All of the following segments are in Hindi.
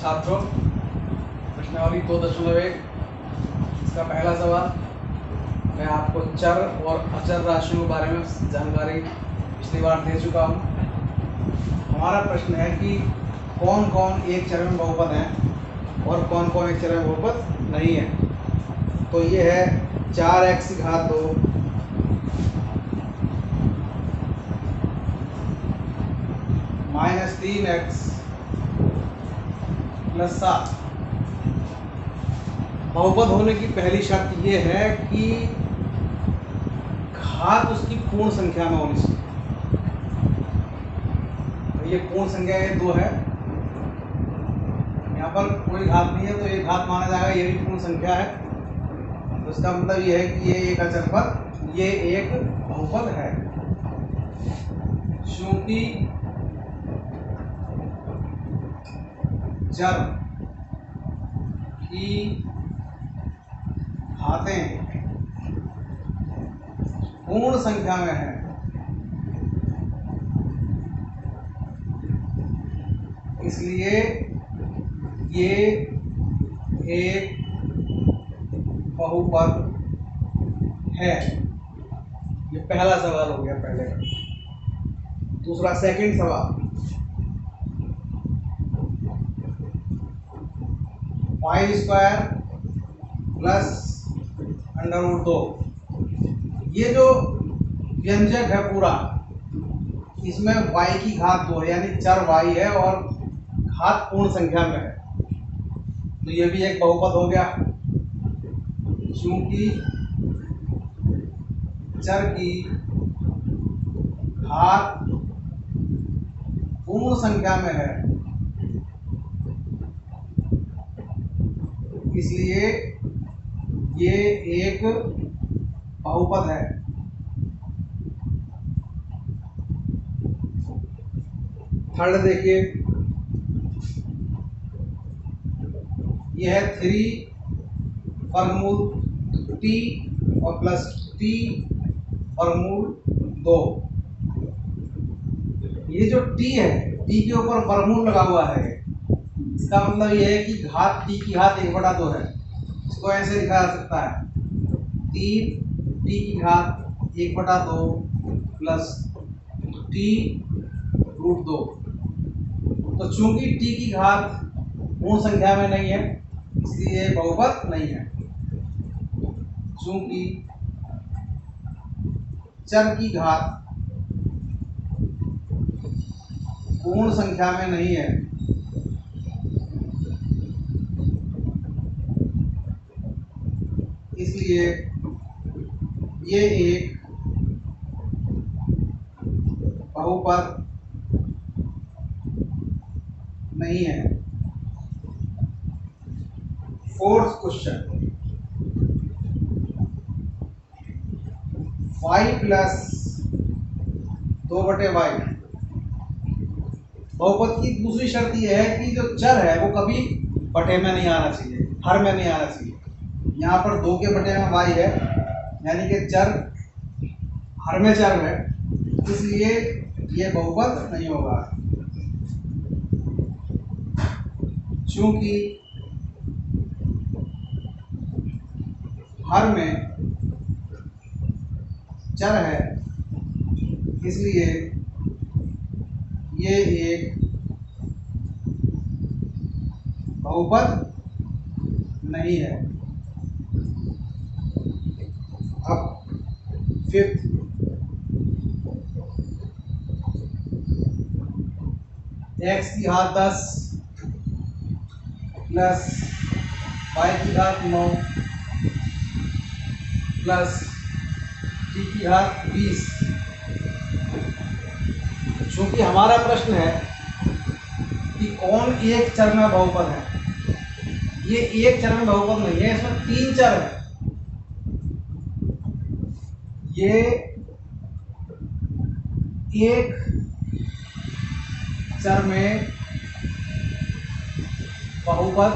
छात्रों, प्रश्नावली 2.1 इसका पहला सवाल। मैं आपको चर और अचर राशियों के बारे में जानकारी पिछली बार दे चुका हूँ। हमारा प्रश्न है कि कौन कौन एक चर में बहुपद हैं और कौन कौन एक चर में बहुपद नहीं है। तो ये है 4x की घात 2 माइनस 3x प्लस 7। बहुपद होने की पहली शर्त ये है कि घात उसकी पूर्ण संख्या में होनी चाहिए। तो ये पूर्ण संख्या ये 2 है, यहाँ पर कोई घात नहीं है तो ये घात माना जाएगा, ये भी पूर्ण संख्या है। तो इसका मतलब ये है कि ये एक अचर पर ये एक बहुपद है। क्योंकि चर की घातें पूर्ण संख्या में है, इसलिए ये एक बहुपद है। ये पहला सवाल हो गया पहले का। दूसरा सेकंड सवाल, y² प्लस √2। ये जो व्यंजक है पूरा, इसमें y की घात 2 है, यानी चर y है और घात पूर्ण संख्या में है, तो ये भी एक बहुपद हो गया। क्योंकि चर की घात पूर्ण संख्या में है, इसलिए ये एक बहुपद है। थर्ड देखिए, यह है 3 वर्गमूल t और प्लस t वर्गमूल 2। ये जो t है, t के ऊपर वर्गमूल लगा हुआ है, इसका मतलब यह है कि घात t की घात 1/2 है। इसको ऐसे लिखा जा सकता है 3 t की घात 1/2 प्लस t √2। तो चूंकि t की घात पूर्ण संख्या में नहीं है, इसलिए बहुपद नहीं है। चूंकि चर की घात पूर्ण संख्या में नहीं है, इसलिए ये एक बहुपद नहीं है। Fourth question, y plus 2/y। बहुपद की दूसरी शर्त यह है कि जो चर है वो कभी बटे में नहीं आना चाहिए, हर में नहीं आना चाहिए। यहाँ पर 2 के बटे में y है, यानी कि चर हर में चर है, इसलिए ये बहुपद नहीं होगा। क्योंकि हर में चर है, इसलिए ये एक बहुपद नहीं है। अब फिफ्थ, x की घात 10 प्लस y की घात 9 प्लस t की घात 20। चूंकि हमारा प्रश्न है कि कौन एक चर में बहुपद है, ये एक चर में बहुपद नहीं है, इसमें 3 चर है। ये एक चर में बहुपद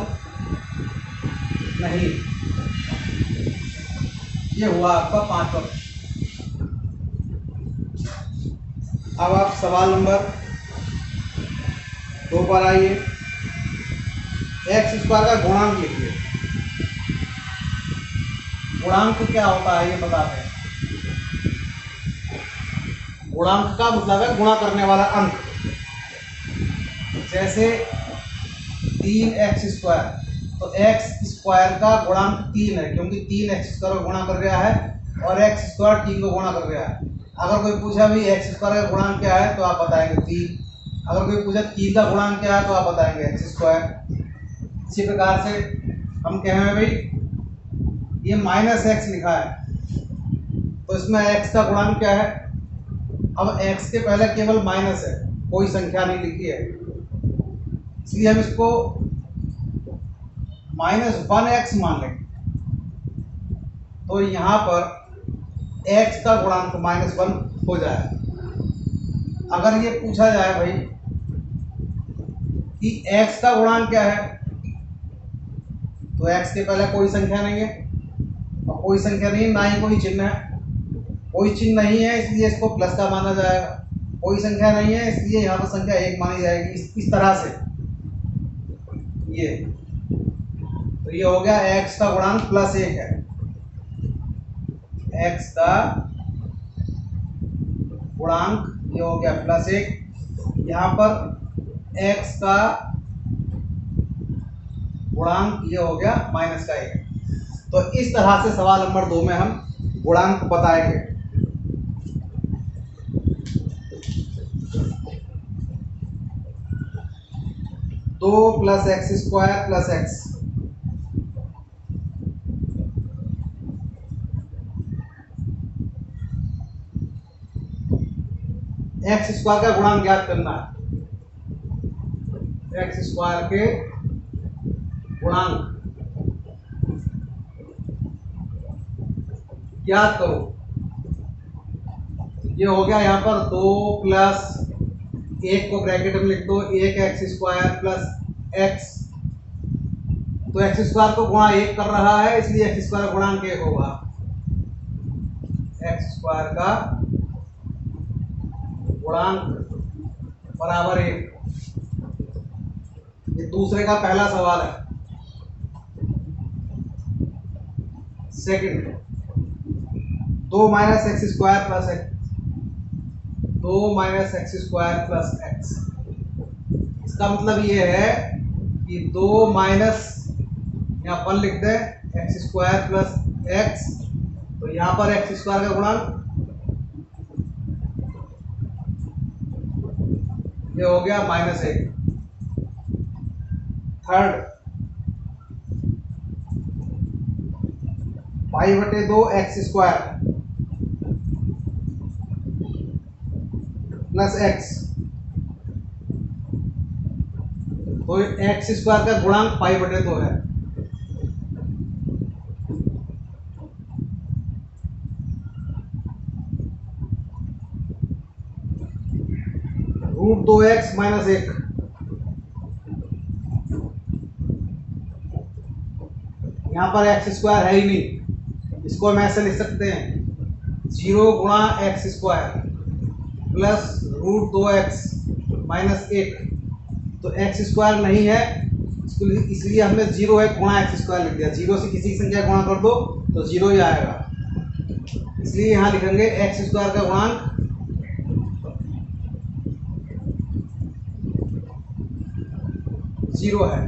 नहीं। ये हुआ आपका 5वां प्रश्न। अब आप सवाल नंबर 2 पर आइए। एक्स स्क्वायर का गुणांक लिखिए। गुणांक क्या होता है ये बताते हैं। गुणांक का मतलब है गुणा करने वाला अंक। जैसे 3x², तो एक्स स्क्वायर का गुणांक 3 है, क्योंकि 3x² को गुणा कर रहा है और x² 3 को गुणा कर रहा है। अगर कोई पूछा भी x² का गुणांक क्या है तो आप बताएंगे 3। अगर कोई पूछा 3 का गुणांक क्या है तो आप बताएंगे x²। इसी प्रकार से हम कह रहे हैं भाई ये -x लिखा है, तो इसमें x का गुणांक क्या है। अब x के पहले केवल माइनस है, कोई संख्या नहीं लिखी है, इसलिए हम इसको -1x मान लेंगे। तो यहाँ पर x का गुणांक -1 हो जाए। अगर ये पूछा जाए भाई कि x का गुणांक क्या है, तो x के पहले कोई संख्या नहीं है, और कोई संख्या नहीं, ना ही कोई चिन्ह है। कोई चिन्ह नहीं है इसलिए इसको प्लस का माना जाएगा, कोई संख्या नहीं है इसलिए यहाँ पर संख्या 1 मानी जाएगी। इस तरह से ये, तो ये हो गया x का गुणांक +1 है। x का गुणांक ये हो गया +1। यहाँ पर x का गुणांक ये हो गया -1। तो इस तरह से सवाल नंबर 2 में हम गुणांक बताएंगे। दो +x² + x, x² का गुणांक ज्ञात करना है। x² के गुणांक ज्ञात करो। ये हो गया यहाँ पर 2 + 1 को ब्रैकेट में लिख दो, 1x² + x। तो x² को गुणा 1 कर रहा है, इसलिए x² गुणांक 1 होगा। x² का गुणांक बराबर 1। ये दूसरे का पहला सवाल है। Second, 2 - x² + x, 2 - x² + x। इसका मतलब ये है कि 2 माइनस, यहाँ पर लिख दे x² + x, तो यहाँ पर x² का गुणांक ये हो गया -1। थर्ड, π/2 x² + x, तो x² का गुणांक π/2 है। √2x - 1, यहाँ पर x² है ही नहीं, इसको हम ऐसे लिख सकते हैं 0 × x² + √2x - 1। तो x² नहीं है, इसलिए हमने 0 × x² लिख दिया। 0 से किसी संख्या गुणा कर दो तो 0 ही आएगा, इसलिए यहाँ लिखेंगे x² का गुणांक 0 है।